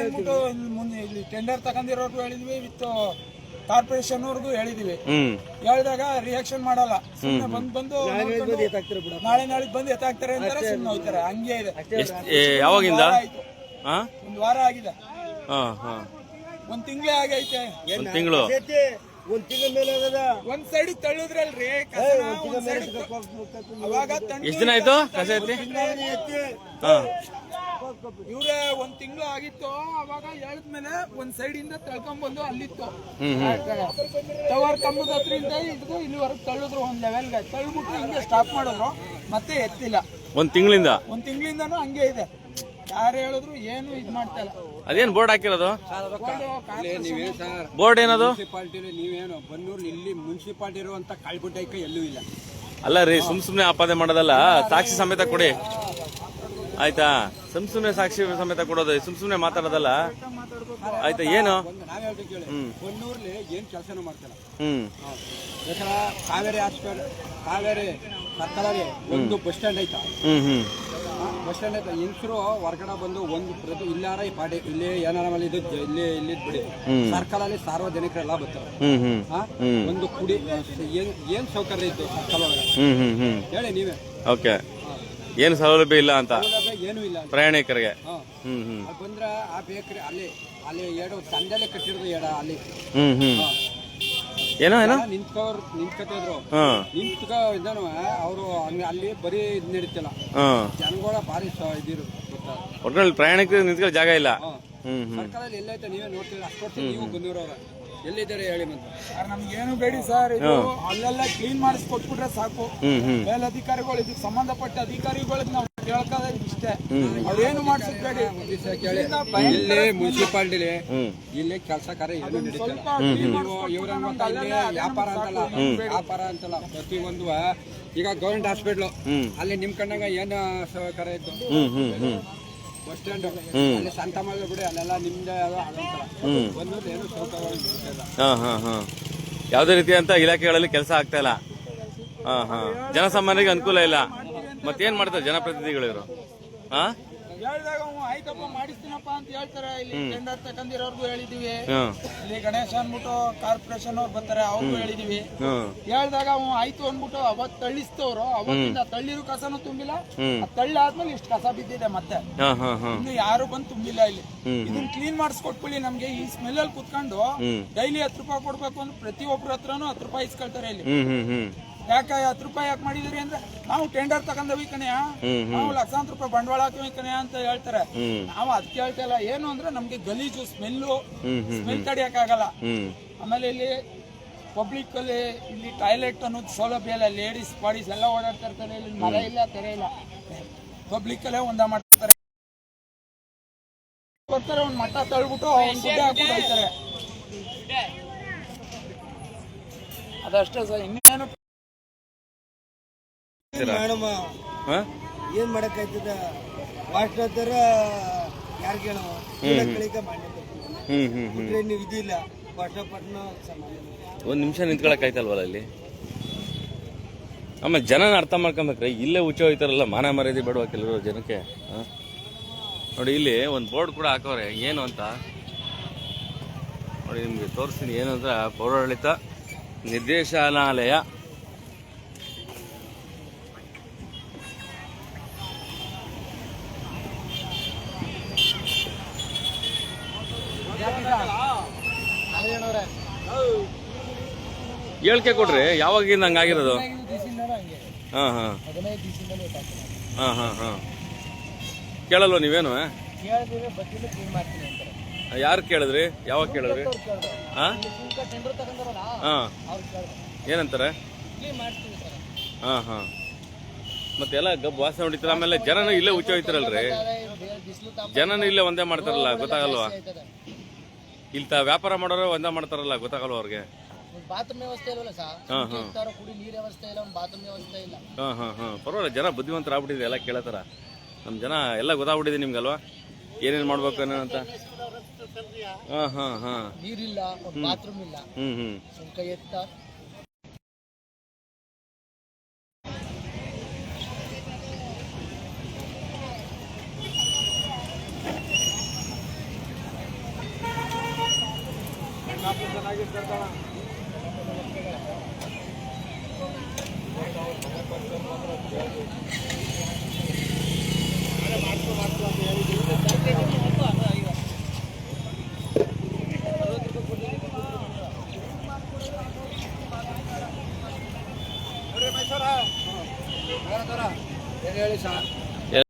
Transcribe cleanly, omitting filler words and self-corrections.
ಅಂದ್ಬಿಟ್ಟು ಮುಂದೆ ಇಲ್ಲಿ ಟೆಂಡರ್ ತಗೊಂಡಿರೋರ್ಗು ಹೇಳಿದ್ವಿ, ವಿತ್ ಕಾರ್ಪೊರೇಷನ್ ಅವ್ರಿಗೂ ಹೇಳಿದೀವಿ. ಹೇಳಿದಾಗ ರಿಯಾಕ್ಷನ್ ಮಾಡಲ್ಲ, ಸುಮ್ಮನೆ ಬಂದು ನಾಳೆ ಬಂದು ಎತ್ತಾಕ್ತಾರೆ ಅಂತಾರೆ, ಸುಮ್ಮನೆ ಹೋಗ್ತಾರೆ. ಹಂಗೆ ಇದೆ. ಯಾವಾಗಿಂದ? ಒಂದು ವಾರ ಆಗಿದೆ, ಒಂದ್ ತಿಂಗಳೇ ಆಗೈತೆ. ತಿಂಗಳು ಒಂದ್ ತಿಂಗಳ ಮೇಲೆ ಒಂದ್ ಸೈಡ್ ತಳ್ಳುದ್ರಲ್ರಿ ಅವಾಗ. ಎಷ್ಟು ದಿನ ಆಯ್ತು ಕಸ ಎತ್ತಿ? ಇವ್ರೆ ಒಂದ್ ತಿಂಗಳು ಆಗಿತ್ತು. ಅವಾಗ ಹೇಳಿದ್ಮೇಲೆ ಒಂದ್ ಸೈಡ್ ಇಂದ ತಳ್ಕೊಂಡ್ಬಂದು ಅಲ್ಲಿತ್ತು ಟವರ್ ಕಂಬದ ಹತ್ರದಿಂದ ಇದ್ಕು ಇಲ್ಲಿವರೆಗೆ ತಳ್ಳಿದ್ರು, ಒಂದ್ ಲೆವೆಲ್ಗೆ ತಳ್ಳಿಬಿಟ್ಟು ಹಿಂಗೆ ಸ್ಟಾಪ್ ಮಾಡಿದ್ರು, ಮತ್ತೆ ಎತ್ತಿಲ್ಲ. ಒಂದ್ ತಿಂಗಳಿಂದನೂ ಹಂಗೆ ಇದೆ. ಯಾರು ಹೇಳಿದ್ರು ಏನು ಇದ್ ಮಾಡ್ತಾ ಇಲ್ಲ. ಅದೇನ್ ಬೋರ್ಡ್ ಹಾಕಿರೋದು? ಬೋರ್ಡ್ ಏನದು? ಮುನ್ಸಿಪಾಲಿಟಿ ನೀವೇನು ಬನ್ನೂರ್ ಇಲ್ಲಿ ಮುನ್ಸಿಪಾಲಿಟಿ ಇರುವಂತ ಕಾಳ್ಗುಡ್ಡ ಎಲ್ಲೂ ಇಲ್ಲ. ಅಲ್ಲ ರೀ, ಸುಮ್ನೆ ಆಪಾದನೆ ಮಾಡೋದಲ್ಲ, ಸಾಕ್ಷಿ ಸಮೇತ ಕೊಡಿ ಆಯ್ತಾ? ಸುಮ್ನೆ ಸಾಕ್ಷಿ ಸಮೇತ ಕೊಡೋದು, ಸುಮ್ನೆ ಮಾತಾಡೋದಲ್ಲ ಆಯ್ತಾ? ಏನು ನಾವ್ ಹೇಳ್ತೀವಿ, ಬನ್ನೂರ್ಲಿ ಏನ್ ಕೆಲಸನೂ ಮಾಡ್ತಾರ. ಕಾವೇರಿ ಹಾಸ್ಪಿಟಲ್, ಕಾವೇರಿ ಸರ್ಕಲಲ್ಲಿ ಒಂದು ಬಸ್ ಸ್ಟ್ಯಾಂಡ್ ಐತಾ? ಬಸ್ ಸ್ಟ್ಯಾಂಡ್ ಐತಾ? ಹೆಂಗಸರು ಹೊರಗಡೆ ಬಂದು ಒಂದು ಪ್ರತಿ ಇಲ್ಲಾರ ಈ ಪಾಡಿ ಇಲ್ಲಿ ಏನಾರ ಇಲ್ಲಿ ಬಿಡಿ, ಸರ್ಕಲ್ ಅಲ್ಲಿ ಸಾರ್ವಜನಿಕರೆಲ್ಲ ಬರ್ತಾರೆ. ಒಂದು ಕುಡಿ ಏನ್ ಸೌಕರ್ಯ ಇತ್ತು ಸರ್ಕಲ್ ಒಳಗೆ ಹೇಳಿ ನೀವೇ? ಓಕೆ, ಏನು ಸೌಲಭ್ಯ ಇಲ್ಲ ಅಂತ ಏನು ಇಲ್ಲ ಪ್ರಯಾಣಿಕರಿಗೆ. ಬಂದ್ರ ಆ ಬೇಕ್ರಿ ಅಲ್ಲಿ ಅಲ್ಲಿ ಎರಡು ಸಂದಲೆ ಕಟ್ಟಿರೋದು ಅಲ್ಲಿ ಏನೋ ನಿಂತ್ಕೊತಿದ್ರು. ಇದ್ದಾನು ಅವರು ಅಲ್ಲಿ ಬರೀ ಇದ್ ನಡೀತಿಲ್ಲ, ಜನಗಳ ಭಾರಿ ಇದಿರು. ಒಟ್ನಲ್ಲಿ ಪ್ರಯಾಣಿಕರಿಗೆ ನಿಂತ್ಕೊಳ್ಳೋ ಜಾಗ ಇಲ್ಲ. ಸರ್ಕಾರದಲ್ಲಿ ಎಲ್ಲೈತೆ ನೀವೇ ನೋಡ್ತೀರ, ಅಷ್ಟು ನೀವು ಬಂದಿರೋರ ಎಲ್ಲಿದ್ದಾರೆ ಹೇಳಿ? ನಮ್ಗೇನು ಬೇಡಿ ಸರ್, ಇದು ಅಲ್ಲೆಲ್ಲ ಕ್ಲೀನ್ ಮಾಡಿಸ್ಕೊಟ್ಬಿಟ್ರೆ ಸಾಕು. ಮೇಲಧಿಕಾರಿಗಳು, ಇದಕ್ಕೆ ಸಂಬಂಧಪಟ್ಟ ಅಧಿಕಾರಿಗಳಿಗೆ ನಾವು ಕೇಳ್ಕೋದ್ ಇಷ್ಟೇ, ಅವ್ರೇನು ಮಾಡಿಸ್ಬೇಡಿ. ಇಲ್ಲಿ ಮುನ್ಸಿಪಾಲಿಟಿಲಿ ಇಲ್ಲಿ ಕೆಲಸ ಕಾರ್ಯ ಏನು ನಡೀತಲ್ಲ. ಇವ್ರಂತ ಇಲ್ಲಿ ವ್ಯಾಪಾರ ಅಂತಲ್ಲ ಪ್ರತಿಯೊಂದು. ಈಗ ಗೌರ್ಮೆಂಟ್ ಹಾಸ್ಪಿಟ್ಲು ಅಲ್ಲಿ ನಿಮ್ ಕಣ್ಣಾಗ ಏನ್ ಸಹಕಾರ ಇತ್ತು? ಬಸ್ ಸ್ಟ್ಯಾಂಡ್ ಅಲ್ಲಿ ಸಂತ ಮಲ್ಲ ಬಿಡಿ, ಅಲ್ಲೆಲ್ಲ ನಿಮ್ದೇ ಬಂದೂರು ಏನು ಸೌಕರ್ಯ. ಯಾವುದೇ ರೀತಿಯಂತ ಇಲಾಖೆಗಳಲ್ಲಿ ಕೆಲಸ ಆಗ್ತಾ ಇಲ್ಲ. ಜನಸಾಮಾನ್ಯರಿಗೆ ಅನುಕೂಲ ಇಲ್ಲ. ಮತ್ತೇನ್ ಮಾಡ್ತಾರೆ ಜನಪ್ರತಿನಿಧಿಗಳು ಇವರು? ಹೇಳಿದಾಗ ಆಯ್ತಪ್ಪ ಮಾಡಿಸ್ತೀನಪ್ಪ ಅಂತ ಹೇಳ್ತಾರೆ. ಇಲ್ಲಿ ಟೆಂಡರ್ ತಗೊಂಡಿರೋರ್ಗು ಹೇಳಿದೀವಿ, ಇಲ್ಲಿ ಗಣೇಶ ಅನ್ಬಿಟ್ಟು ಕಾರ್ಪೊರೇಷನ್ ಅವ್ರು ಬರ್ತಾರೆ, ಅವ್ರಿಗೂ ಹೇಳಿದೀವಿ. ಹೇಳಿದಾಗ ಆಯ್ತು ಅನ್ಬಿಟ್ಟು ಅವತ್ ತಳ್ಳಿಸ್ತವ್ರು, ಅವತ್ತಿಂದ ತಳ್ಳಿರೋ ಕಸನು ತುಂಬಿಲ್ಲ. ತಳ್ಳಾದ್ಮೇಲೆ ಇಷ್ಟು ಕಸ ಬಿದ್ದಿದೆ, ಮತ್ತೆ ಇನ್ನು ಯಾರು ಬಂದು ತುಂಬಿಲ್ಲ. ಇಲ್ಲಿ ಇದನ್ನ ಕ್ಲೀನ್ ಮಾಡಿಸ್ಕೊಟ್ಬಿಡಿ ನಮ್ಗೆ. ಈ ಸ್ಮೆಲ್ ಅಲ್ಲಿ ಕುತ್ಕೊಂಡು ಡೈಲಿ 10 ರೂಪಾಯಿ ಕೊಡ್ಬೇಕು ಅಂದ್ರೆ ಪ್ರತಿಯೊಬ್ಬರ ಹತ್ರನು 10 ರೂಪಾಯಿ ಇಸ್ಕೊಳ್ತಾರೆ ಇಲ್ಲಿ. ಯಾಕೆ 10 ರೂಪಾಯಿ ಯಾಕೆ ಮಾಡಿದಿರಿ ಅಂದ್ರೆ, ನಾವು ಟೆಂಡರ್ ತಗೊಂಡವಿ ಕಣೆಯ, ನಾವು ಲಕ್ಷಾಂತರ ರೂಪಾಯಿ ಬಂಡವಾಳ ಹಾಕಿವಿ ಕಣೆಯ ಅಂತ ಹೇಳ್ತಾರೆ. ನಾವು ಅದಕ್ಕೆ ಹೇಳ್ತಾ ಇಲ್ಲ. ಏನು ಅಂದ್ರೆ ನಮ್ಗೆ ಗಲೀಜು ಸ್ಮೆಲ್ ತಡಿಯಕ್ಕಾಗಲ್ಲ. ಆಮೇಲೆ ಇಲ್ಲಿ ಪಬ್ಲಿಕ್ ಅಲ್ಲಿ ಇಲ್ಲಿ ಟಾಯ್ಲೆಟ್ ಅನ್ನೋದು ಸೌಲಭ್ಯ ಇಲ್ಲ. ಲೇಡೀಸ್ ಬಾಡೀಸ್ ಎಲ್ಲ ಓಡಾಡ್ತಾ ಇರ್ತಾರೆ. ಇಲ್ಲಿ ಮರ ಇಲ್ಲ, ತೆರೆ ಇಲ್ಲ. ಪಬ್ಲಿಕ್ ಅಲ್ಲೇ ಒಂದ ಮಾಡ್ತಾರೆ, ಬರ್ತಾರೆ, ಒಂದ್ ಮಟ್ಟ ತಳ್ಬಿಟ್ಟು ಒಂದ್ ಗುಡ್ಡೆ ಹಾಕ್ಬಿಟ್ಟು ಹೋಗ್ತಾರೆ. ಅದಷ್ಟೇ ಸರ್, ಇನ್ನೇನು ಮೇಡಮ್ ಏನ್ ಮಾಡಕ್ ಆಯ್ತದ? ವಾಸ್ಟರ್ ಯಾರು ಕೇಳವ ನೀವು ಇದಿಲ್ಲ. ಒಂದ್ ನಿಮಿಷ ನಿಂತ್ಕೊಳಕ್ ಆಯ್ತಲ್ವಲ್ಲ ಇಲ್ಲಿ? ಆಮೇಲೆ ಜನನ ಅರ್ಥ ಮಾಡ್ಕೊಬೇಕ್ರೆ. ಇಲ್ಲೇ ಹುಚ್ಚ ಹೋಯ್ತಾರಲ್ಲ, ಮಾನ ಮರ್ಯಾದೆ ಬೇಡವಾ ಕೆಲವರು ಜನಕ್ಕೆ? ನೋಡಿ, ಇಲ್ಲಿ ಒಂದು ಬೋರ್ಡ್ ಕೂಡ ಹಾಕವ್ರೆ, ಏನು ಅಂತ ನೋಡಿ. ನಿಮ್ಗೆ ತೋರಿಸ್ತೀನಿ ಏನು ಅಂದ್ರೆ, ಪೌರಾಡಳಿತ ನಿರ್ದೇಶನಾಲಯ. ಹೇಳಿಕೆ ಕೊಡ್ರಿ, ಯಾವಾಗಿಂದ ಹಂಗಾಗಿರೋದು? ಕೇಳಲ್ವ ನೀವೇನು? ಯಾರು ಕೇಳಿದ್ರಿ? ಯಾವಾಗ ಕೇಳಿದ್ರಿ? ಏನಂತಾರೆ? ಮತ್ತೆ ಎಲ್ಲ ಗಬ್ಬು ವಾಸನೆ ಹೊಡಿತಾರ. ಆಮೇಲೆ ಜನನು ಇಲ್ಲೇ ಹುಚ್ಚ ಹೋಯ್ತಾರಲ್ರಿ, ಜನನು ಇಲ್ಲೇ ಒಂದೇ ಮಾಡ್ತಾರಲ್ಲ, ಗೊತ್ತಾಗಲ್ವಾ? ಇಲ್ಲಿ ವ್ಯಾಪಾರ ಮಾಡೋರು ಒಂದೇ ಮಾಡ್ತಾರಲ್ಲ, ಗೊತ್ತಾಗಲ್ವ ಅವ್ರಿಗೆ? ಬಾತ್ರೂಮ್ ವ್ಯವಸ್ಥೆ ಇಲ್ಲವಲ್ಲ ಸರ್, ಕುಡಿ ನೀರು ವ್ಯವಸ್ಥೆ ಇಲ್ಲ, ಬಾತ್ರೂಮ್ ವ್ಯವಸ್ಥೆ ಇಲ್ಲ. ಪರವಾಗಿಲ್ಲ, ಜನ ಬುದ್ಧಿವಂತರ ಆಗ್ಬಿಟ್ಟಿದೆ, ಎಲ್ಲ ಕೇಳತ್ತಾರ. ನಮ್ ಜನ ಎಲ್ಲ ಗೊತ್ತಾಗ್ಬಿಟ್ಟಿದೆ ನಿಮ್ಗಲ್ವಾ, ಏನೇನ್ ಮಾಡ್ಬೇಕು ಅನ್ನೋ ಅಂತ. ನೀರಿಲ್ಲ, ಬಾತ್ರೂಮ್ ಇಲ್ಲ, ಸುಂಕ ಎತ್ತ ಏನು ಹೇಳಿ ಸರ್